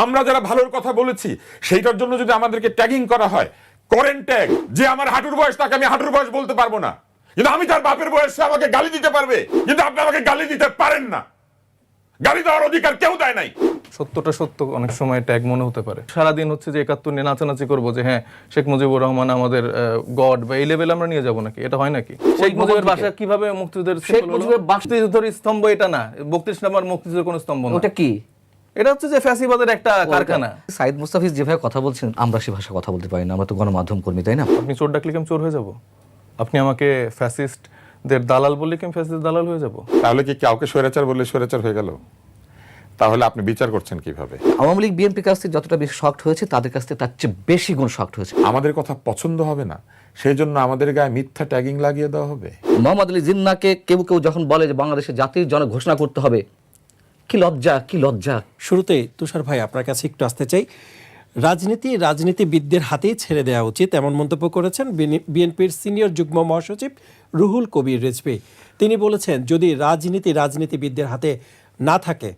আমরা যারা ভালোর কথা বলেছি সেইটার জন্য যদি আমাদেরকে ট্যাগিং করা হয়, করেন ট্যাগ। যে আমার হাঁটুর বয়স তাকে আমি হাঁটুর বয়স বলতে পারবো না, কিন্তু আমি তার বাপের বয়সে আমাকে গালি দিতে পারবে, কিন্তু আপনি আমাকে গালি দিতে পারেন না। গালি দেওয়ার অধিকার কেউ দেয় নাই। সত্যটা সত্য অনেক সময় ট্যাগ মনে হতে পারে। সারাদিন হচ্ছে যে ৭১ নিয়ে নাচানাচি করবো যে হ্যাঁ শেখ মুজিবুর রহমান আমাদের গড, বা এই লেভেল আমরা নিয়ে যাবো নাকি? এটা হয় নাকি? শেখ মুজিবের বাসা কিভাবে মুক্তিযুদ্ধের, শেখ মুজিবের মুক্তিযুদ্ধের স্তম্ভ এটা না, ৩২ নম্বর মুক্তিযুদ্ধের কোনো স্তম্ভ না। ওটা কি? এটা হচ্ছে যে ফ্যাসিবাদের একটা কারখানা। সাইদ মুস্তাফিজ যেভাবে কথা বলছেন, আমরা সে ভাষা কথা বলতে পারি না, আমরা তো গণমাধ্যম কর্মী, তাই না? আপনি চোর ডাকলে কি আমি চোর হয়ে যাব? আপনি আমাকে ফ্যাসিস্টদের দালাল বললে কি আমি ফ্যাসিস্টদের দালাল হয়ে যাব? তাহলে কি কাউকে স্বৈরাচার বললে স্বৈরাচার হয়ে গেল? তাহলে আপনি বিচার করছেন কিভাবে? আওয়ামী লীগ বিএনপির কাছ থেকে যতটা বেশি শক্ট হয়েছে, তাদের কাছ থেকে তার চেয়ে বেশি গুণ শক্ট হয়েছে। আমাদের কথা পছন্দ হবে না, সেই জন্য আমাদের গায়ে মিথ্যা ট্যাগিং লাগিয়ে দেওয়া হবে। মোহাম্মদ আলী জিন্নাহকে কেউ কেউ যখন বলে যে বাংলাদেশের জাতির জনক ঘোষণা করতে হবে, কি লজ্জা, কি লজ্জা। শুরুতেই তুষার ভাই আপনার কাছে একটু আসতে চাই, রাজনীতিবিদদের হাতেই ছেড়ে দেওয়া উচিত, এমন মন্তব্য করেছেন বিএনপির সিনিয়র যুগ্ম মহাসচিব রুহুল কবির রিজভী। তিনি বলেছেন যদি রাজনীতিবিদদের হাতে না থাকে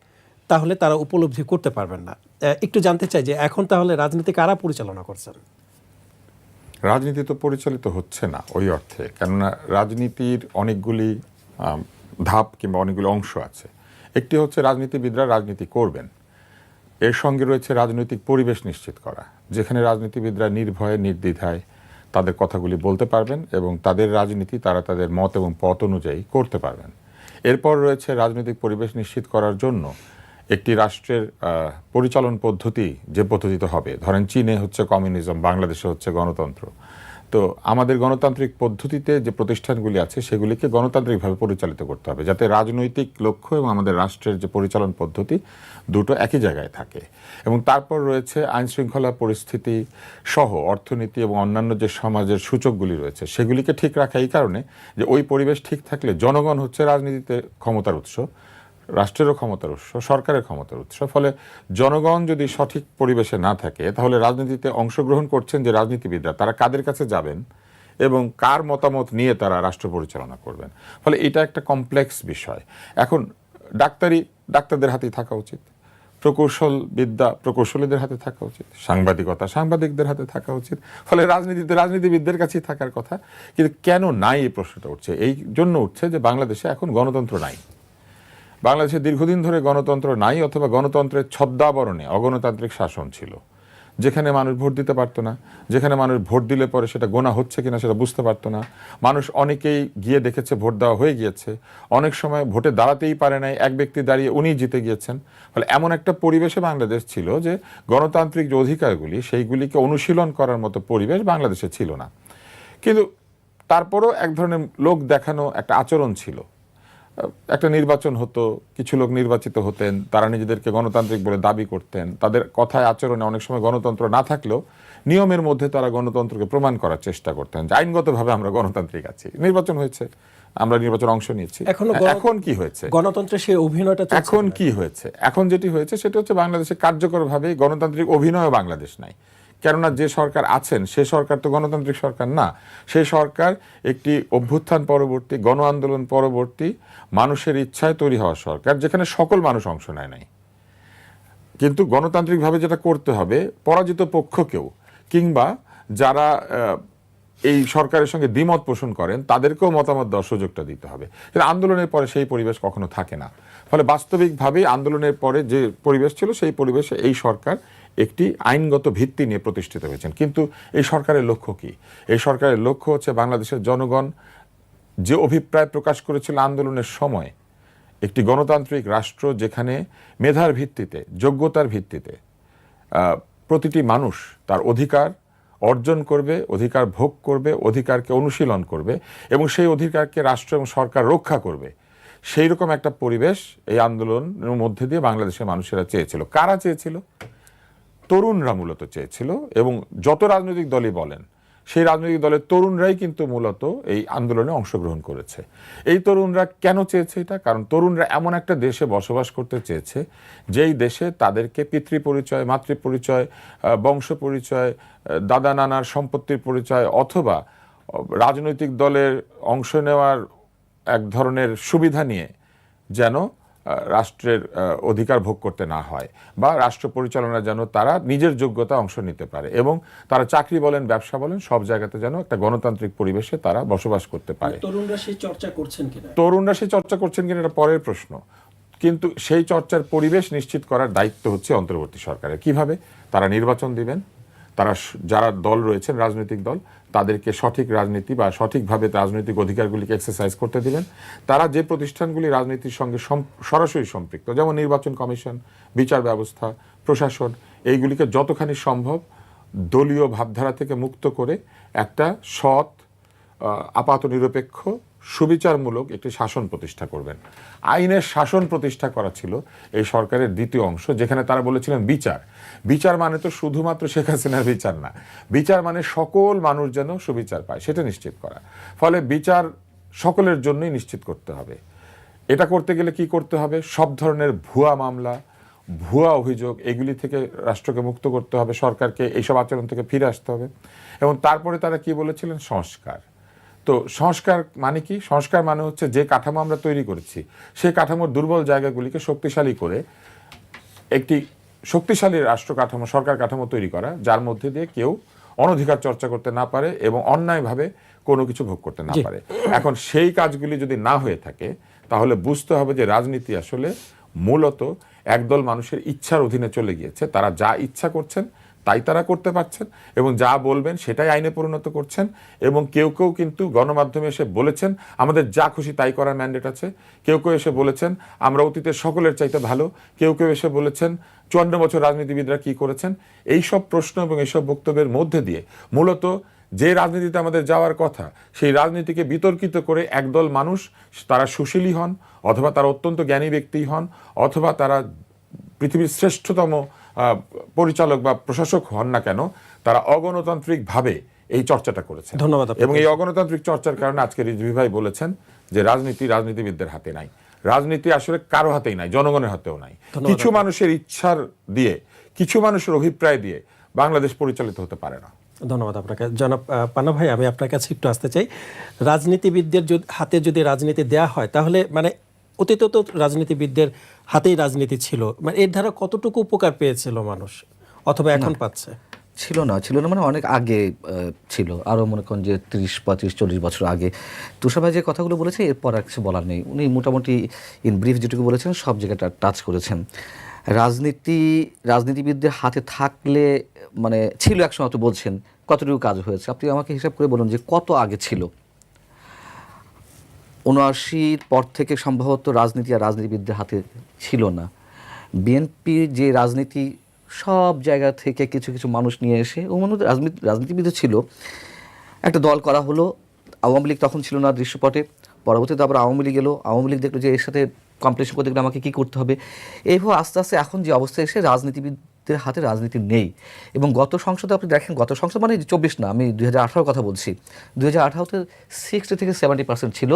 তাহলে তারা উপলব্ধি করতে পারবেন না। একটু জানতে চাই যে এখন তাহলে রাজনীতি কারা পরিচালনা করছেন? রাজনীতি তো পরিচালিত হচ্ছে না ওই অর্থে, কেননা রাজনীতির অনেকগুলি ধাপ কিংবা অনেকগুলি অংশ আছে। একটি হচ্ছে রাজনীতিবিদরা রাজনীতি করবেন, এর সঙ্গে রয়েছে রাজনৈতিক পরিবেশ নিশ্চিত করা, যেখানে রাজনীতিবিদরা নির্ভয়ে নির্দ্বিধায় তাদের কথাগুলি বলতে পারবেন এবং তাদের রাজনীতি তারা তাদের মত এবং পথ অনুযায়ী করতে পারবেন। এরপর রয়েছে রাজনৈতিক পরিবেশ নিশ্চিত করার জন্য একটি রাষ্ট্রের পরিচালন পদ্ধতি, যে পদ্ধতিতে হবে, ধরেন চীনে হচ্ছে কমিউনিজম, বাংলাদেশে হচ্ছে গণতন্ত্র। তো আমাদের গণতান্ত্রিক পদ্ধতিতে যে প্রতিষ্ঠানগুলি আছে সেগুলিকে গণতান্ত্রিকভাবে পরিচালিত করতে হবে, যাতে রাজনৈতিক লক্ষ্য এবং আমাদের রাষ্ট্রের যে পরিচালন পদ্ধতি দুটো একই জায়গায় থাকে। এবং তারপর রয়েছে আইন শৃঙ্খলা পরিস্থিতি সহ অর্থনীতি এবং অন্যান্য যে সমাজের সূচকগুলি রয়েছে সেগুলিকে ঠিক রাখা, এই কারণে যে ওই পরিবেশ ঠিক থাকলে জনগণ হচ্ছে রাজনীতিতে ক্ষমতার উৎস, রাষ্ট্রেরও ক্ষমতার উৎস, সরকারের ক্ষমতার উৎস। ফলে জনগণ যদি সঠিক পরিবেশে না থাকে তাহলে রাজনীতিতে অংশগ্রহণ করছেন যে রাজনীতিবিদরা, তারা কাদের কাছে যাবেন এবং কার মতামত নিয়ে তারা রাষ্ট্র পরিচালনা করবেন। ফলে এটা একটা কমপ্লেক্স বিষয়। এখন ডাক্তারদের হাতেই থাকা উচিত, প্রকৌশল বিদ্যা প্রকৌশলীদের হাতে থাকা উচিত, সাংবাদিকতা সাংবাদিকদের হাতে থাকা উচিত। ফলে রাজনীতিতে রাজনীতিবিদদের কাছেই থাকার কথা। কিন্তু কেন নাই এই প্রশ্নটা উঠছে? এই জন্য উঠছে যে বাংলাদেশে এখন গণতন্ত্র নাই। বাংলাদেশে দীর্ঘদিন ধরে গণতন্ত্র নাই, অথবা গণতন্ত্রের ছদ্মাবরণে অগণতান্ত্রিক শাসন ছিল, যেখানে মানুষ ভোট দিতে পারতো না, যেখানে মানুষ ভোট দিলে পরে সেটা গোনা হচ্ছে কিনা সেটা বুঝতে পারতো না। মানুষ অনেকেই গিয়ে দেখেছে ভোট দেওয়া হয়ে গিয়েছে, অনেক সময় ভোটে দাঁড়াতেই পারে নাই, এক ব্যক্তি দাঁড়িয়ে উনিই জিতে গিয়েছেন। ফলে এমন একটা পরিবেশে বাংলাদেশ ছিল যে গণতান্ত্রিক যে অধিকারগুলি সেইগুলিকে অনুশীলন করার মতো পরিবেশ বাংলাদেশে ছিল না। কিন্তু তারপরও এক ধরনের লোক দেখানো একটা আচরণ ছিল। একটা নির্বাচন হতো, কিছু লোক নির্বাচিত হতেন, তারা নিজেদেরকে গণতান্ত্রিক বলে দাবি করতেন, তাদের কথায় আচরণে অনেক সময় গণতন্ত্র না থাকলেও নিয়মের মধ্যে তারা গণতন্ত্রকে প্রমাণ করার চেষ্টা করতেন যে আইনগতভাবে আমরা গণতান্ত্রিক আছি। নির্বাচন হয়েছে, আমরা নির্বাচন অংশ নিয়েছি। এখন কি হয়েছে? গণতন্ত্রের সেই অভিনয়টা এখন কি হয়েছে? এখন যেটি হয়েছে সেটা হচ্ছে বাংলাদেশে কার্যকরভাবে গণতান্ত্রিক অভিনয় বাংলাদেশ নাই। কেননা যে সরকার আছেন সে সরকার তো গণতান্ত্রিক সরকার না। সেই সরকার একটি অভ্যুত্থান পরবর্তী, গণ আন্দোলন পরবর্তী মানুষের ইচ্ছায় তৈরি হওয়া সরকার, যেখানে সকল মানুষ অংশ নেয় নাই। কিন্তু গণতান্ত্রিকভাবে যেটা করতে হবে, পরাজিত পক্ষকেও কিংবা যারা এই সরকারের সঙ্গে দ্বিমত পোষণ করেন তাদেরকেও মতামত দেওয়ার সুযোগটা দিতে হবে। কিন্তু আন্দোলনের পরে সেই পরিবেশ কখনো থাকে না। ফলে বাস্তবিকভাবেই আন্দোলনের পরে যে পরিবেশ ছিল সেই পরিবেশে এই সরকার একটি আইনগত ভিত্তি নিয়ে প্রতিষ্ঠিত হয়েছেন। কিন্তু এই সরকারের লক্ষ্য কি? এই সরকারের লক্ষ্য হচ্ছে বাংলাদেশের জনগণ যে অভিপ্রায় প্রকাশ করেছিল আন্দোলনের সময়, একটি গণতান্ত্রিক রাষ্ট্র যেখানে মেধার ভিত্তিতে, যোগ্যতার ভিত্তিতে প্রতিটি মানুষ তার অধিকার অর্জন করবে, অধিকার ভোগ করবে, অধিকারকে অনুশীলন করবে এবং সেই অধিকারকে রাষ্ট্র এবং সরকার রক্ষা করবে। সেই রকম একটা পরিবেশ এই আন্দোলনের মধ্যে দিয়ে বাংলাদেশের মানুষেরা চেয়েছিল। কারা চেয়েছিল? তরুণরা মূলত চেয়েছিল। এবং যত রাজনৈতিক দলই বলেন, সেই রাজনৈতিক দলের তরুণরাই কিন্তু মূলত এই আন্দোলনে অংশগ্রহণ করেছে। এই তরুণরা কেন চেয়েছে এটা? কারণ তরুণরা এমন একটা দেশে বসবাস করতে চেয়েছে যেই দেশে তাদেরকে পিতৃ পরিচয়, মাতৃ পরিচয়, বংশ পরিচয়, দাদা নানার সম্পত্তির পরিচয় অথবা রাজনৈতিক দলের অংশ নেওয়ার এক ধরনের সুবিধা নিয়ে যেন রাষ্ট্রের অধিকার ভোগ করতে না হয়, বা রাষ্ট্র পরিচালনা যেন তারা নিজের যোগ্যতা অংশ নিতে পারে, এবং তারা চাকরি বলেন ব্যবসা বলেন সব জায়গাতে যেন একটা গণতান্ত্রিক পরিবেশে তারা বসবাস করতে পারে। তরুণরা সেই চর্চা করছেন কিনা এটা পরের প্রশ্ন, কিন্তু সেই চর্চার পরিবেশ নিশ্চিত করার দায়িত্ব হচ্ছে অন্তর্বর্তী সরকারের। কিভাবে? তারা নির্বাচন দিবেন, তারা যারা দল রয়েছেন রাজনৈতিক দল তাদেরকে সঠিক রাজনীতি বা সঠিকভাবে রাজনৈতিক অধিকারগুলিকে এক্সারসাইজ করতে দিবেন। তারা যে প্রতিষ্ঠানগুলি রাজনীতির সঙ্গে সরাসরি সম্পৃক্ত, যেমন নির্বাচন কমিশন, বিচার ব্যবস্থা, প্রশাসন, এইগুলিকে যতখানি সম্ভব দলীয় ভাবধারা থেকে মুক্ত করে একটা সৎ, আপাত নিরপেক্ষ, সুবিচারমূলক একটি শাসন প্রতিষ্ঠা করবেন। আইনের শাসন প্রতিষ্ঠা করা ছিল এই সরকারের দ্বিতীয় অংশ, যেখানে তারা বলেছিলেন বিচার মানে তো শুধুমাত্র শেখ হাসিনার বিচার না, বিচার মানে সকল মানুষ যেন সুবিচার পায় সেটা নিশ্চিত করা। ফলে বিচার সকলের জন্যই নিশ্চিত করতে হবে। এটা করতে গেলে কি করতে হবে? সব ধরনের ভুয়া মামলা, ভুয়া অভিযোগ, এগুলি থেকে রাষ্ট্রকে মুক্ত করতে হবে, সরকারকে এইসব আচরণ থেকে ফিরে আসতে হবে। এবং তারপরে তারা কি বলেছিলেন? সংস্কার। তো সংস্কার মানে কি? সংস্কার মানে হচ্ছে যে কাঠামো আমরা তৈরি করেছি সেই কাঠামোর দুর্বল জায়গাগুলিকে শক্তিশালী করে একটি শক্তিশালী রাষ্ট্র কাঠামো, সরকার কাঠামো তৈরি করা, যার মধ্যে দিয়ে কেউ অনধিকার চর্চা করতে না পারে এবং অন্যায়ভাবে কোনো কিছু ভোগ করতে না পারে। এখন সেই কাজগুলি যদি না হয়ে থাকে তাহলে বুঝতে হবে যে রাজনীতি আসলে মূলত একদল মানুষের ইচ্ছার অধীনে চলে গিয়েছে। তারা যা ইচ্ছা করছেন তাই তারা করতে পারছেন এবং যা বলবেন সেটাই আইনে পরিণত করছেন। এবং কেউ কেউ কিন্তু গণমাধ্যমে এসে বলেছেন আমাদের যা খুশি তাই করার ম্যান্ডেট আছে। কেউ কেউ এসে বলেছেন আমরা অতীতের সকলের চাইতে ভালো। কেউ কেউ এসে বলেছেন 54 বছর রাজনীতিবিদরা কি করেছেন। এই সব প্রশ্ন এবং এইসব বক্তব্যের মধ্যে দিয়ে মূলত যে রাজনীতিতে আমাদের যাওয়ার কথা সেই রাজনীতিকে বিতর্কিত করে একদল মানুষ, তারা সুশীলী হন অথবা তারা অত্যন্ত জ্ঞানী ব্যক্তি হন অথবা তারা পৃথিবীর শ্রেষ্ঠতম পরিচালক বা প্রশাসক হন না কেন, তারা অগণতান্ত্রিকভাবে এই চর্চাটা করেছেন। ধন্যবাদ। এবং এই অগণতান্ত্রিক চর্চার কারণে আজকে রিজভী ভাই বলেছেন যে রাজনীতিবিদদের হাতে নাই, রাজনীতি আসলে কারো হাতেই নাই, জনগণের হাতেও নাই। কিছু মানুষের ইচ্ছার দিয়ে, কিছু মানুষের অভিপ্রায় দিয়ে বাংলাদেশ পরিচালিত হতে পারে না। ধন্যবাদ আপনাকে। জনাব পানা ভাই, আমি আপনার কাছে একটু আসতে চাই, রাজনীতিবিদদের হাতে যদি রাজনীতি দেয়া হয় তাহলে মানে অতীতে তো রাজনীতিবিদদের হাতেই রাজনীতি ছিল, মানে এর দ্বারা কতটুকু উপকার পেয়েছিল মানুষ অথবা এখন পাচ্ছে? ছিল না মানে অনেক আগে ছিল, আরও মনে করেন যে 30, 35, 40 বছর আগে। তুষার ভাই যে কথাগুলো বলেছে এরপর আর কিছু বলার নেই। উনি মোটামুটি ইন ব্রিফ যেটুকু বলেছেন সব জায়গাটা টাচ করেছেন। রাজনীতিবিদদের হাতে থাকলে মানে ছিল একসময়, তো বলছেন কতটুকু কাজ হয়েছে। আপনি আমাকে হিসাব করে বলুন যে কত আগে ছিল। 79-র পর থেকে সম্ভবত রাজনীতি আর রাজনীতিবিদদের হাতে ছিল না। বিএনপি যে রাজনীতি সব জায়গা থেকে কিছু কিছু মানুষ নিয়ে এসে ওর মধ্যে রাজনীতিবিদও ছিল, একটা দল করা হলো। আওয়ামী লীগ তখন ছিল না দৃশ্যপটে, পরবর্তীতে আবার আওয়ামী লীগ এলো। আওয়ামী লীগ দেখলো যে এর সাথে কম্পিটিশন করতে গেলে আমাকে কী করতে হবে। এইভাবে আস্তে আস্তে এখন যে অবস্থায় এসে রাজনীতিবিদদের হাতে রাজনীতি নেই। এবং গত সংসদে আপনি দেখেন, গত সংসদ মানে 24 না, আমি 2018 কথা বলছি। 2018-তে 60 থেকে 70% ছিল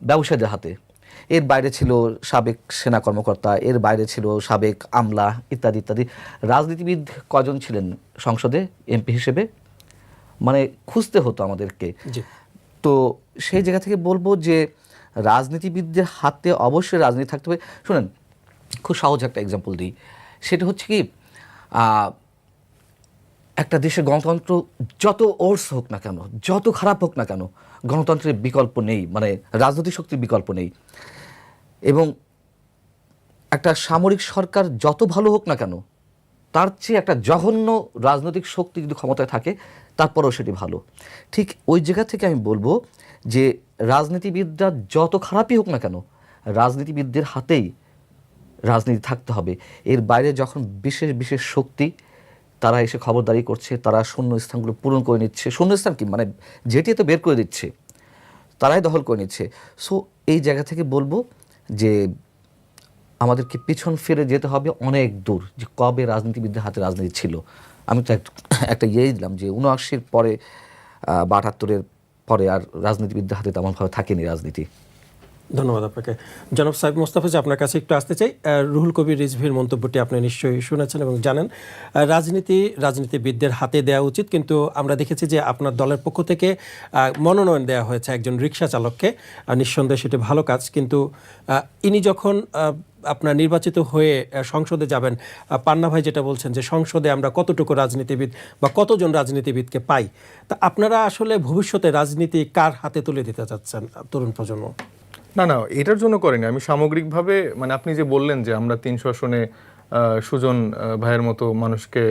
ব্যবসায়ীদের হাতে। এর বাইরে ছিল সাবেক সেনা কর্মকর্তা, এর বাইরে ছিল সাবেক আমলা ইত্যাদি ইত্যাদি। রাজনীতিবিদ কজন ছিলেন সংসদে এমপি হিসেবে, মানে খুঁজতে হতো আমাদেরকে। তো সেই জায়গা থেকে বলবো যে রাজনীতিবিদদের হাতে অবশ্যই রাজনীতি থাকতে হবে। শুনেন, খুব সহজ একটা এক্সাম্পল দিই, সেটা হচ্ছে কি, একটা দেশের গণতন্ত্র যত ওর্স হোক না কেন, যত খারাপ হোক না কেন, গণতন্ত্রের বিকল্প নেই, মানে রাজনৈতিক শক্তির বিকল্প নেই। এবং একটা সামরিক সরকার যত ভালো হোক না কেন, তার চেয়ে একটা জঘন্য রাজনৈতিক শক্তি যদি ক্ষমতায় থাকে তারপরেও সেটি ভালো। ঠিক ওই জায়গা থেকে আমি বলবো যে রাজনীতিবিদরা যত খারাপই হোক না কেন, রাজনীতিবিদদের হাতেই রাজনীতি থাকতে হবে। এর বাইরে যখন বিশেষ বিশেষ শক্তি তারা এসে খবরদারি করছে, তারা শূন্য স্থানগুলো পূরণ করে নিচ্ছে, শূন্য স্থান কি মানে যেটি তো বের করে দিচ্ছে, তারাই দখল করে নিচ্ছে। সো এই জায়গা থেকে বলবো যে আমাদেরকে পিছন ফিরে যেতে হবে অনেক দূর, যে কবে রাজনীতিবিদদের হাতে রাজনীতি ছিল। আমি তো একটা দিলাম যে 79-র পরে বা 78-এর পরে আর রাজনীতিবিদদের হাতে তেমনভাবে থাকেনি রাজনীতি। ধন্যবাদ আপনাকে। জনাব সাইদ মোস্তাফিজ, আপনার কাছে একটু আসতে চাই। রুহুল কবির রিজভীর মন্তব্যটি আপনি নিশ্চয়ই শুনেছেন এবং জানেন। রাজনীতিবিদদের হাতে দেওয়া উচিত, কিন্তু আমরা দেখেছি যে আপনার দলের পক্ষ থেকে মনোনয়ন দেওয়া হয়েছে একজন রিকশা চালককে। নিঃসন্দেহে সেটি ভালো কাজ, কিন্তু ইনি যখন আপনার নির্বাচিত হয়ে সংসদে যাবেন, পান্না ভাই যেটা বলছেন যে সংসদে আমরা কতটুকু রাজনীতিবিদ বা কতজন রাজনীতিবিদকে পাই, তা আপনারা আসলে ভবিষ্যতে রাজনীতি কার হাতে তুলে দিতে চাচ্ছেন তরুণ প্রজন্ম? না, এটার জন্য করেনি আমি। সামগ্রিকভাবে, মানে আপনি যে বললেন যে আমরা 300 আসনে সুজন ভাইয়ের মতো মানুষকে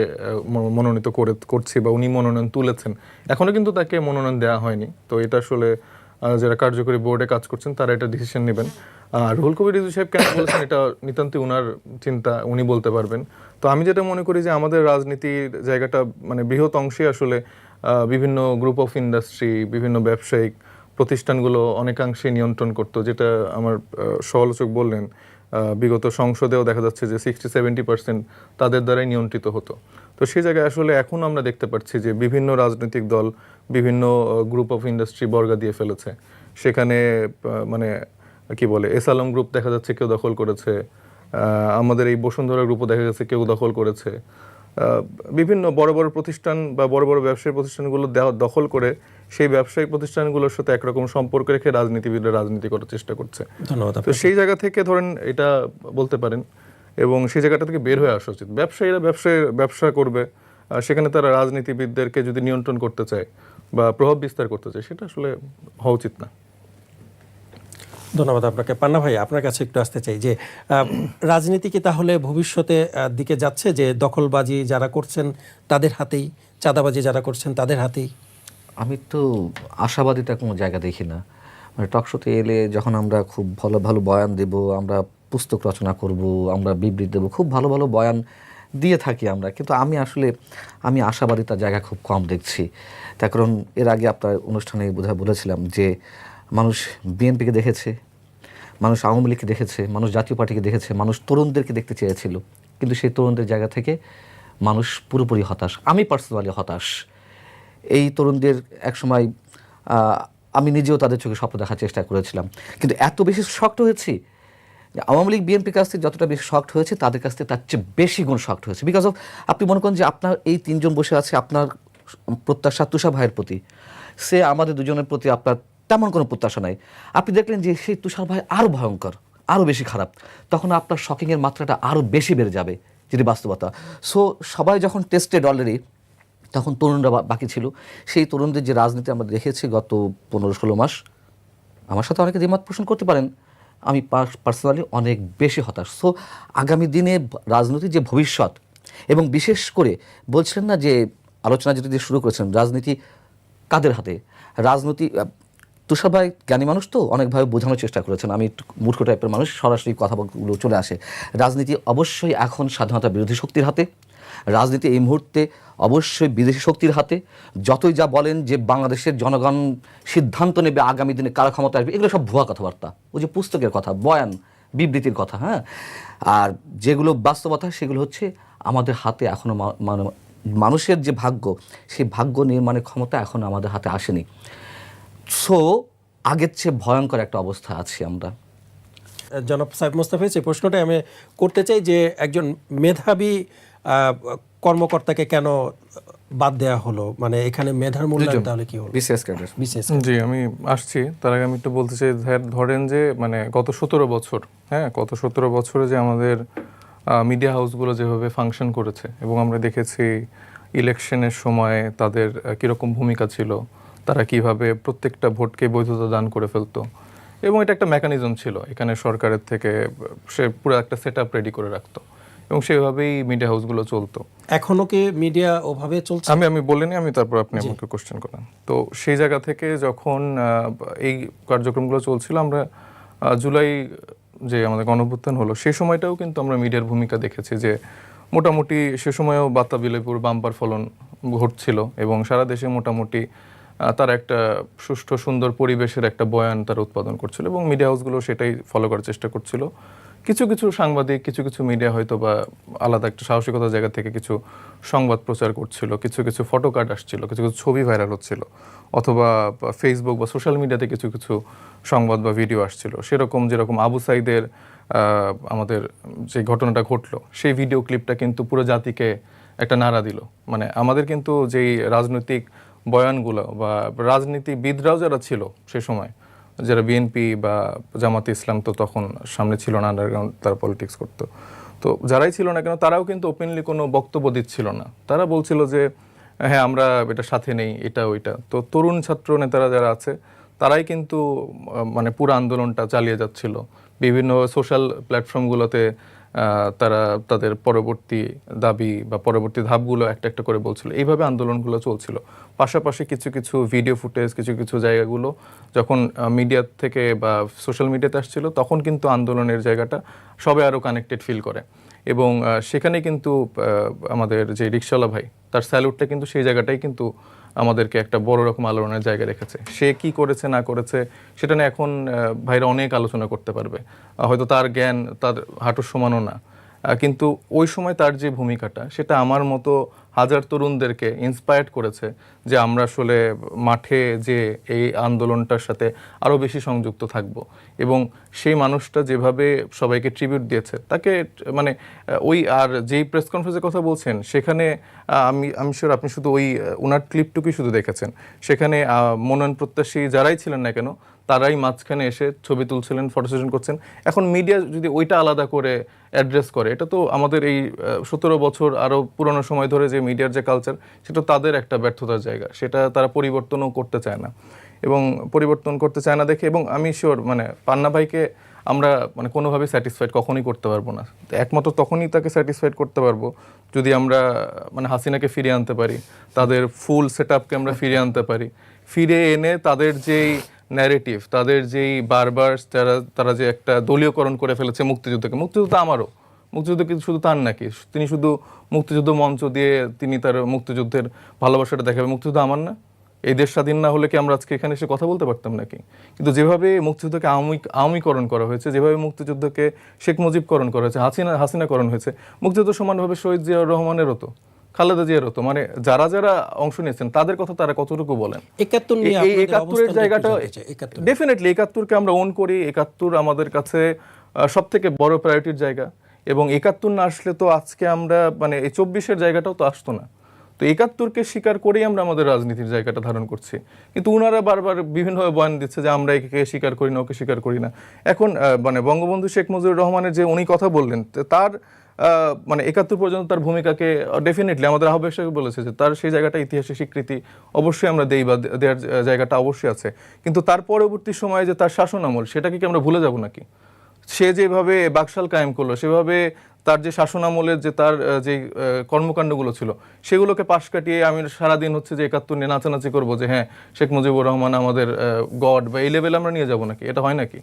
মনোনীত করছি বা উনি মনোনয়ন তুলেছেন, এখনো কিন্তু তাকে মনোনয়ন দেওয়া হয়নি। তো এটা আসলে যারা কার্যকরী বোর্ডে কাজ করছেন তারা এটা ডিসিশন নেবেন। রুহুল কবির রিজভী সাহেব কেন বলেছেন এটা নিতান্তই উনার চিন্তা, উনি বলতে পারবেন। তো আমি যেটা মনে করি যে আমাদের রাজনীতির জায়গাটা মানে বৃহৎ অংশে আসলে বিভিন্ন গ্রুপ অফ ইন্ডাস্ট্রি, বিভিন্ন ব্যবসায়িক প্রতিষ্ঠানগুলো অনেকাংশে নিয়ন্ত্রণ করতো, যেটা আমার সমালোচক বললেন। বিগত সংসদেও দেখা যাচ্ছে যে 60-70% তাদের দ্বারাই নিয়ন্ত্রিত হতো। তো সেই জায়গায় আসলে এখন আমরা দেখতে পাচ্ছি যে বিভিন্ন রাজনৈতিক দল বিভিন্ন গ্রুপ অফ ইন্ডাস্ট্রি বর্গা দিয়ে ফেলেছে। সেখানে মানে কি বলে, এস আলম গ্রুপ দেখা যাচ্ছে কেউ দখল করেছে, আমাদের এই বসুন্ধরা গ্রুপও দেখা যাচ্ছে কেউ দখল করেছে। বিভিন্ন বড় বড় প্রতিষ্ঠান বা বড় বড় ব্যবসায়ী প্রতিষ্ঠানগুলো দখল করে সেই ব্যবসায়িক প্রতিষ্ঠানগুলোর সাথে একরকম সম্পর্ক রেখে রাজনীতিবিদরা রাজনীতি করার চেষ্টা করছে। ধন্যবাদ। তো সেই জায়গা থেকে ধরেন এটা বলতে পারেন, এবং সেই জায়গাটা থেকে বের হয়ে আসা উচিত। ব্যবসায়ীরা ব্যবসা করবে, সেখানে তারা রাজনীতিবিদদেরকে যদি নিয়ন্ত্রণ করতে চায় বা প্রভাব বিস্তার করতে চায়, সেটা আসলে হওয়া উচিত না। ধন্যবাদ আপনাকে। পান্না ভাই, আপনার কাছে একটু আসতে চাই যে রাজনীতি কি তাহলে ভবিষ্যতে দিকে যাচ্ছে যে দখলবাজি যারা করছেন তাদের হাতেই, চাঁদাবাজি যারা করছেন তাদের হাতেই? আমি তো আশাবাদীটা কোনো জায়গা দেখি না। মানে টকশোতে এলে যখন আমরা খুব ভালো ভালো বয়ান দেব, আমরা পুস্তক রচনা করব, আমরা বিবৃতি দেবো, খুব ভালো ভালো বয়ান দিয়ে থাকি আমরা, কিন্তু আমি আশাবাদিতার জায়গা খুব কম দেখছি। তার কারণ এর আগে আপনার অনুষ্ঠানে বোধহয় বলেছিলাম যে মানুষ বিএনপিকে দেখেছে, মানুষ আওয়ামী লীগকে দেখেছে, মানুষ জাতীয় পার্টিকে দেখেছে, মানুষ তরুণদেরকে দেখতে চেয়েছিল, কিন্তু সেই তরুণদের জায়গা থেকে মানুষ পুরোপুরি হতাশ। আমি পার্সোনালি হতাশ। এই তরুণদের একসময় আমি নিজেও তাদের চোখে স্বপ্ন দেখার চেষ্টা করেছিলাম, কিন্তু এত বেশি শক্ট হয়েছি যে আওয়ামী লীগ বিএনপির কাছ থেকে যতটা বেশি শক্ট হয়েছে তাদের কাছ থেকে তার চেয়ে বেশি গুণ শক্ট হয়েছে। বিকজ অফ, আপনি মনে করেন যে আপনার এই 3 জন বসে আছে, আপনার প্রত্যাশা তুষার ভাইয়ের প্রতি, সে আমাদের দুজনের প্রতি আপনার তেমন কোনো প্রত্যাশা নাই। আপনি দেখলেন যে সেই তুষার ভাই আরও ভয়ঙ্কর, আরও বেশি খারাপ, তখন আপনার শকিংয়ের মাত্রাটা আরও বেশি বেড়ে যাবে, যেটি বাস্তবতা। সো সবাই যখন টেস্টেড অলরেডি, তখন তরুণরা বাকি ছিল। সেই তরুণদের যে রাজনীতি আমরা দেখেছি গত 15-16 মাস, আমার সাথে অনেকে দ্বিমত পোষণ করতে পারেন, আমি পার্সোনালি অনেক বেশি হতাশ। সো আগামী দিনে রাজনীতির যে ভবিষ্যৎ, এবং বিশেষ করে বলছিলেন না যে আলোচনা যেটা দিয়ে শুরু করেছেন, রাজনীতি কাদের হাতে? রাজনীতি, তুষার ভাই জ্ঞানী মানুষ তো অনেকভাবে বোঝানোর চেষ্টা করেছেন, আমি একটু মূর্খ টাইপের মানুষ, সরাসরি কথাগুলো চলে আসে। রাজনীতি অবশ্যই এখন স্বাধীনতা বিরোধী শক্তির হাতে, রাজনীতি এই মুহূর্তে অবশ্যই বিদেশি শক্তির হাতে। যতই যা বলেন যে বাংলাদেশের জনগণ সিদ্ধান্ত নেবে আগামী দিনে কারা ক্ষমতা আসবে, এগুলো সব ভুয়া কথাবার্তা, ওই যে পুস্তকের কথা, বয়ান, বিবৃতির কথা। হ্যাঁ, আর যেগুলো বাস্তবতা সেগুলো হচ্ছে আমাদের হাতে এখনও, মানুষের যে ভাগ্য, সেই ভাগ্য নির্মাণের ক্ষমতা এখনও আমাদের হাতে আসেনি। সো আগের চেয়ে ভয়ঙ্কর একটা অবস্থা আছি আমরা। জনাব সাইদ মোস্তাফিজ, এই প্রশ্নটাই আমি করতে চাই যে একজন মেধাবী কর্মকর্তাকে কেন বাদ দেওয়া হলো, মানে এখানে মেধার মূল্যায়ন তাহলে কি হলো? BCS cadre. জি, আমি আসছি, তার আগে আমি একটু বলতে চাই, ধরেন যে মানে গত 17 বছর, হ্যাঁ, গত 17 বছরে যে আমাদের মিডিয়া হাউসগুলো যেভাবে ফাংশন করেছে, এবং আমরা দেখেছি ইলেকশনের সময় তাদের কীরকম ভূমিকা ছিল, তারা কিভাবে প্রত্যেকটা ভোটকে বৈধতা দান করে ফেলতো, এবং এটা একটা মেকানিজম ছিল এখানে সরকারের থেকে, সে পুরো একটা সেট আপ রেডি করে রাখতো, এবং সেভাবেই মিডিয়া হাউসগুলো চলতো। এখনো কি মিডিয়া ওভাবে চলছে? আমি বলিনি, আমি তারপর আপনি আমাকে কোশ্চেন করেন। তো সেই জায়গা থেকে যখন এই কার্যক্রমগুলো চলছিল, আমরা জুলাই যে আমাদের গণঅভ্যুত্থান হলো, সেই সময়টাও কিন্তু আমরা মিডিয়ার ভূমিকা দেখেছি যে মোটামুটি সে সময়ও বাতাবিলেপুর বাম্পার ফলন ঘটছিল, এবং সারা দেশে মোটামুটি তার একটা সুষ্ঠু সুন্দর পরিবেশের একটা বয়ান তারা উৎপাদন করছিল, এবং মিডিয়া হাউসগুলো সেটাই ফলো করার চেষ্টা করছিল। কিছু কিছু সাংবাদিক, কিছু কিছু মিডিয়া হয়তো বা আলাদা একটা সাহসিকতার জায়গা থেকে কিছু সংবাদ প্রচার করছিল, কিছু কিছু ফটো কার্ড আসছিল, কিছু কিছু ছবি ভাইরাল হচ্ছিল, অথবা ফেসবুক বা সোশ্যাল মিডিয়াতে কিছু কিছু সংবাদ বা ভিডিও আসছিল, সেরকম যেরকম আবু সাইদের আমাদের যে ঘটনাটা ঘটলো সেই ভিডিও ক্লিপটা কিন্তু পুরো জাতিকে একটা নাড়া দিল। মানে আমাদের কিন্তু যেই রাজনৈতিক বয়ানগুলো বা রাজনীতিবিদরাও যারা ছিল সে সময়, যারা বিএনপি বা জামাতে ইসলাম তো তখন সামনে ছিল না, আন্ডারগ্রাউন্ড তারা পলিটিক্স করতো, তো যারাই ছিল না কেন তারাও কিন্তু ওপেনলি কোনো বক্তব্য দিচ্ছিল না। তারা বলছিল যে হ্যাঁ আমরা এটা সাথে নেই, এটা ওইটা। তো তরুণ ছাত্র নেতারা যারা আছে তারাই কিন্তু মানে পুরো আন্দোলনটা চালিয়ে যাচ্ছিল। বিভিন্ন সোশ্যাল প্ল্যাটফর্মগুলোতে তারা তাদের পরবর্তী দাবি বা পরবর্তী ধাপগুলো একটা একটা করে বলছিল। এইভাবে আন্দোলনগুলো চলছিল। পাশাপাশি কিছু কিছু ভিডিও ফুটেজ, কিছু কিছু জায়গাগুলো যখন মিডিয়া থেকে বা সোশ্যাল মিডিয়াতে আসছিল তখন কিন্তু আন্দোলনের জায়গাটা সবাই আরও কানেক্টেড ফিল করে। এবং সেখানে কিন্তু আমাদের যে রিকশাওয়ালা ভাই, তার স্যালুটটা কিন্তু সেই জায়গাটাই কিন্তু আমাদেরকে একটা বড় রকম আলোড়নের জায়গায় রেখেছে। সে কি করেছে না করেছে সেটা নিয়ে এখন ভাইরা অনেক আলোচনা করতে পারবে। হয়তো তার জ্ঞান তার হাঁটুর সমানও না, কিন্তু ওই সময় তার যে ভূমিকাটা সেটা আমার মতো হাজার তরুণদেরকে ইন্সপায়ার্ড করেছে যে আমরা আসলে মাঠে যে এই আন্দোলনটার সাথে আরও বেশি সংযুক্ত থাকব। এবং সেই মানুষটা যেভাবে সবাইকে ট্রিবিউট দিয়েছে তাকে মানে ওই আর যেই প্রেস কনফারেন্সের কথা বলছেন সেখানে আমি শিওর আপনি শুধু ওই ওনার ক্লিপটুকুই শুধু দেখেছেন। সেখানে মনোনয়ন প্রত্যাশী যারাই ছিলেন না কেন তারাই মাঝখানে এসে ছবি তুলছিলেন, ফটো সেশন করছেন। এখন মিডিয়া যদি ওইটা আলাদা করে অ্যাড্রেস করে, এটা তো আমাদের এই 17 বছর আরও পুরনো সময় ধরে যে মিডিয়ার যে কালচার, সেটা তাদের একটা ব্যর্থতার জায়গা। সেটা তারা পরিবর্তনও করতে চায় না, এবং পরিবর্তন করতে চায় না দেখে, এবং আমি শিওর মানে পান্না ভাইকে আমরা মানে কোনোভাবেই স্যাটিসফাইড কখনই করতে পারবো না। একমাত্র তখনই তাকে স্যাটিসফাইড করতে পারবো যদি আমরা মানে হাসিনাকে ফিরিয়ে আনতে পারি, তাদের ফুল সেট আপকে আমরা ফিরিয়ে আনতে পারি। ফিরে এনে তাদের যেই ন্যারেটিভ, তাদের যেই বারবার তারা যে একটা দলীয়করণ করে ফেলেছে মুক্তিযুদ্ধকে, মুক্তিযুদ্ধ তো আমারও, মুক্তিযুদ্ধ কিন্তু শুধু তার নাকি, তিনি শুধু মুক্তিযুদ্ধ মঞ্চ দিয়ে তিনি তার মুক্তিযুদ্ধের ভালোবাসাটা দেখাবে, মুক্তিযুদ্ধ আমার না? এই দেশ স্বাধীন না হলে কি আমরা আজকে এখানে এসে কথা বলতে পারতাম নাকি? কিন্তু যেভাবে মুক্তিযুদ্ধকে আওয়ামীকরণ করা হয়েছে, যেভাবে মুক্তিযুদ্ধকে শেখ মুজিবকরণ করা হয়েছে, হাসিনাকরণ হয়েছে, মুক্তিযুদ্ধ সমানভাবে শহীদ জিয়াউর রহমানেরও তো, খালেদা জিয়ারও তো, মানে যারা যারা অংশ নিয়েছেন তাদের কথা তারা কতটুকু বলেন। 71 নিয়ে এই 71-এর জায়গাটা ডেফিনেটলি 71-কে আমরা ওন করি। 71 আমাদের কাছে সব থেকে বড় প্রায়োরিটির জায়গা, এবং 71 না আসলে তো আজকে আমরা মানে এই 24-এর জায়গাটাও তো আসতো না। তো 71-কে স্বীকার করেই আমরা আমাদের রাজনীতির জায়গাটা ধারণ করছি। কিন্তু ওনারা বারবার বিভিন্নভাবে বয়ান দিচ্ছে যে আমরা একে স্বীকার করি না, ওকে স্বীকার করি না। এখন মানে বঙ্গবন্ধু শেখ মুজিবুর রহমানের যে উনি কথা বললেন, তার মানে 71 পর্যন্ত তার ভূমিকাকে ডেফিনেটলি আমাদের আহ্বায়ক সাহেব বলেছে যে তার সেই জায়গাটা ইতিহাসে স্বীকৃতি অবশ্যই আমরা দেই বা দেওয়ার জায়গাটা অবশ্যই আছে। কিন্তু তার পরবর্তী সময়ে যে তার শাসন আমল, সেটাকে কি আমরা ভুলে যাব নাকি? সে যেভাবে বাকশাল কায়েম করলো, সেভাবে তার যে শাসনামলের যে তার যে কর্মকাণ্ডগুলো ছিল সেগুলোকে পাশ কাটিয়ে আমি সারাদিন হচ্ছে যে 71 নিয়ে নাচানাচি করবো যে হ্যাঁ শেখ মুজিবুর রহমান আমাদের গড, বা এই লেভেলে আমরা নিয়ে যাবো নাকি? এটা হয় নাকি?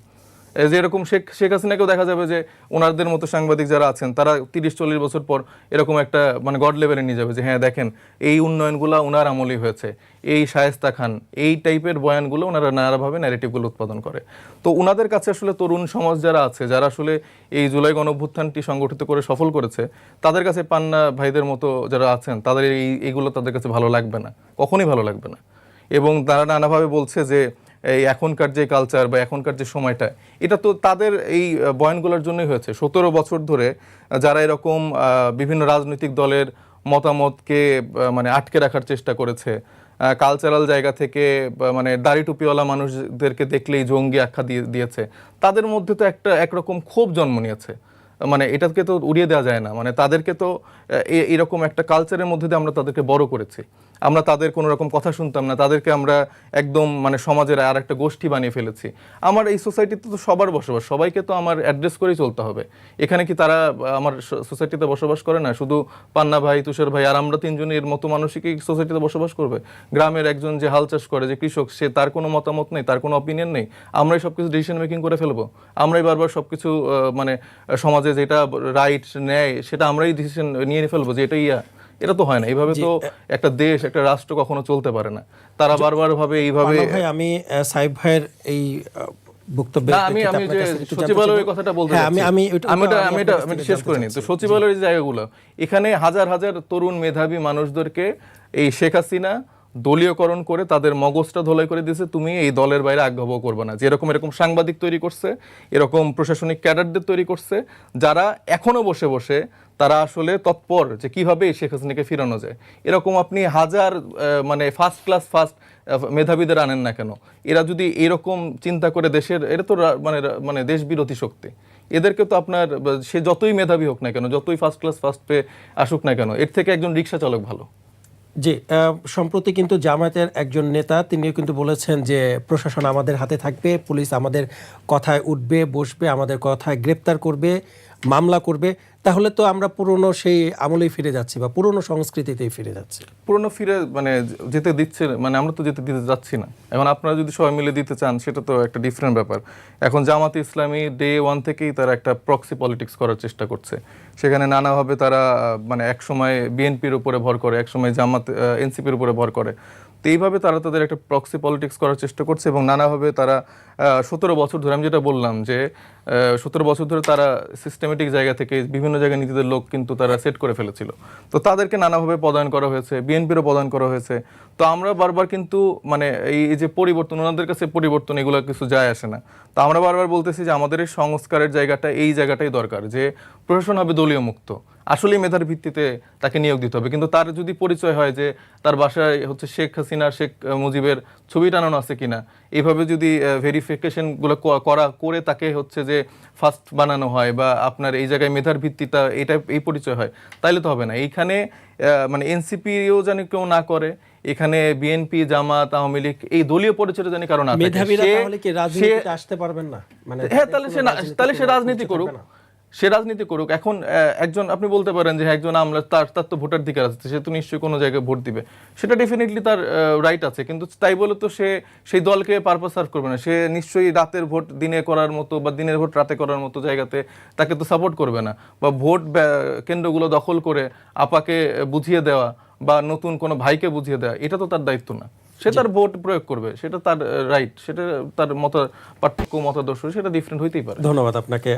যে এরকম শেখ হাসিনাকেও দেখা যাবে যে ওনাদের মতো সাংবাদিক যারা আছেন তারা 30-40 বছর পর এরকম একটা মানে গড লেভেলে নিয়ে যাবে যে হ্যাঁ দেখেন এই উন্নয়নগুলো ওনার আমলেই হয়েছে, এই শায়েস্তা খান, এই টাইপের বয়ানগুলো ওনারা নানাভাবে ন্যারেটিভগুলো উৎপাদন করে। তো ওনাদের কাছে আসলে তরুণ সমাজ যারা আছে, যারা আসলে এই জুলাই গণঅভ্যুত্থানটি সংগঠিত করে সফল করেছে, তাদের কাছে পান্না ভাইদের মতো যারা আছেন তাদের এইগুলো তাদের কাছে ভালো লাগবে না, কখনোই ভালো লাগবে না। এবং তারা নানাভাবে বলছে যে এই এখনকার যে কালচার বা এখনকার যে সময়টা, এটা তো তাদের এই বয়ানগুলোর জন্যই হয়েছে। 17 বছর ধরে যারা এরকম বিভিন্ন রাজনৈতিক দলের মতামতকে মানে আটকে রাখার চেষ্টা করেছে, কালচারাল জায়গা থেকে মানে দাড়ি টুপিওয়ালা মানুষদেরকে দেখলেই জঙ্গি আখ্যা দিয়েছে, তাদের মধ্যে তো একরকম ক্ষোভ জন্ম নিয়েছে। মানে এটাকে তো উড়িয়ে দেওয়া যায় না। মানে তাদেরকে তো এরকম একটা কালচারের মধ্যে দিয়ে আমরা তাদেরকে বড় করেছি। আমরা তাদের কোনো রকম কথা শুনতাম না, তাদেরকে আমরা একদম মানে সমাজের আর একটা গোষ্ঠী বানিয়ে ফেলেছি। আমার এই সোসাইটিতে তো সবার বসবাস, সবাইকে তো আমার অ্যাড্রেস করেই চলতে হবে। এখানে কি তারা আমার সোসাইটিতে বসবাস করে না? শুধু পান্না ভাই, তুষার ভাই আর আমরা তিনজনের মতো মানুষই কি সোসাইটিতে বসবাস করবে? গ্রামের একজন যে হাল চাষ করে, যে কৃষক, সে তার কোনো মতামত নেই, তার কোনো অপিনিয়ন নেই, আমরাই সব কিছু ডিসিশন মেকিং করে ফেলবো? আমরাই বারবার সব কিছু মানে সমাজে যেটা রাইট ন্যায় সেটা আমরাই ডিসিশন নিয়ে ফেলবো যে এটা তো হয় না। এইভাবে তো একটা দেশ, একটা রাষ্ট্র কখনো চলতে পারে না। তারা বারবার ভাবে এইভাবে। ভাই আমি সাইফ ভাইয়ের এই বক্তব্যের আমি যে সচিবালয়ের কথাটা বলতে আমি এটা শেষ করিনি। তো সচিবালয়ের যে জায়গাগুলো, এখানে হাজার হাজার তরুণ মেধাবী মানুষদেরকে এই শেখ হাসিনা দলীয়করণ করে তাদের মগজটা ধোলাই করে দিয়েছে, তুমি এই দলের বাইরে আগ্রহ করবে না। যে এরকম সাংবাদিক তৈরি করছে, এরকম প্রশাসনিক ক্যাডারদের তৈরি করছে, যারা এখনো বসে বসে তারা আসলে তৎপর যে কিভাবে এই শেখ হাসিনাকে ফিরানো যায়। এরকম আপনি হাজার মানে ফার্স্ট মেধাবীদের আনেন না কেন, এরা যদি এরকম চিন্তা করে দেশের, এটা তো মানে দেশ বিরোধী শক্তি। এদেরকে তো আপনার সে যতই মেধাবী হোক না কেন, যতই ফার্স্ট পে আসুক না কেন, এর থেকে একজন রিক্সা চালক ভালো। জি, সম্প্রতি কিন্তু জামায়াতের একজন নেতা তিনিও কিন্তু বলেছেন যে প্রশাসন আমাদের হাতে থাকবে, পুলিশ আমাদের কথায় উঠবে বসবে, আমাদের কথায় গ্রেপ্তার করবে, মামলা করবে। তাহলে তো আমরা পুরনো সেই আমলেই ফিরে যাচ্ছি বা পুরনো সংস্কৃতিতেই ফিরে যাচ্ছি। পুরনো ফিরে মানে যেতে দিচ্ছে, মানে আমরা তো যেতে দিতে যাচ্ছি না। এখন আপনারা যদি সবাই মিলে দিতে চান সেটা তো একটা ডিফারেন্ট ব্যাপার। এখন জামাত ইসলামী ডে 1 থেকেই তারা একটা প্রক্সি পলিটিক্স করার চেষ্টা করছে। সেখানে নানাভাবে তারা মানে একসময় বিএনপির উপরে ভর করে, একসময় জামাত এনসিপির উপরে ভর করে। তো এইভাবে তারা তাদের একটা প্রক্সি পলিটিক্স করার চেষ্টা করছে এবং নানাভাবে তারা 17 বছর ধরে, আমি যেটা বললাম যে 17 বছর ধরে তারা সিস্টেমেটিক জায়গা থেকে বিভিন্ন জায়গায় নিজেদের লোক কিন্তু তারা সেট করে ফেলেছিল। তো তাদেরকে নানাভাবে পদায়ন করা হয়েছে, বিএনপিরও পদায়ন করা হয়েছে। তো আমরা বারবার কিন্তু মানে এই যে পরিবর্তন, ওনাদের কাছে পরিবর্তন এগুলো কিছু যায় আসে না। তো আমরা বারবার বলতেছি যে আমাদের এই সংস্কারের জায়গাটা, এই জায়গাটাই দরকার, যে প্রশাসন হবে দলীয় মুক্ত, আসলেই মেধার ভিত্তিতে তাকে নিয়োগ দিতে হবে। কিন্তু তার যদি পরিচয় হয় যে তার বাসায় হচ্ছে শেখ হাসিনা, শেখ মুজিবের ছবি টানানো আছে কিনা, এইভাবে যদি ভেরিফিকেশনগুলো করে তাকে হচ্ছে যে ফার্স্ট বানানো হয়, বা আপনার এই জায়গায় মেধার ভিত্তিটা এই পরিচয় হয়, তাইলে তো হবে না। এইখানে মানে এনসিপিও জানি কেউ না করে, এখানে বিএনপি, জামাত, আওয়ামী লীগ এই দলীয় পরিচয়টা জানি কারণ আছে। মেধাবীরা তাহলে কি রাজনীতিতে আসতে পারবেন না? মানে হ্যাঁ, তাহলে সে রাজনীতি করুক, সে রাজনীতি করুক। এখন একজন আপনি বলতে পারেন যে একজন আমলা, তার তো ভোটার অধিকার আছে, সে তো নিশ্চয়ই কোনো জায়গায় ভোট দিবে, সেটা ডেফিনেটলি তার রাইট আছে। কিন্তু তাই বলে তো সে সেই দলকে পারপাস সার্ভ করবে না। সে নিশ্চয়ই রাতের ভোট দিনে করার মতো বা দিনের ভোট রাতে করার মতো জায়গাতে তাকে তো সাপোর্ট করবে না। বা ভোট কেন্দ্রগুলো দখল করে আপাকে বুঝিয়ে দেওয়া বা নতুন কোনো ভাইকে বুঝিয়ে দেওয়া, এটা তো তার দায়িত্ব না। সে তার ভোট প্রয়োগ করবে, সেটা তার রাইট, সেটা তার পার্থক্য মতাদর্শ, সেটা ডিফারেন্ট হইতেই পারে। ধন্যবাদ আপনাকে।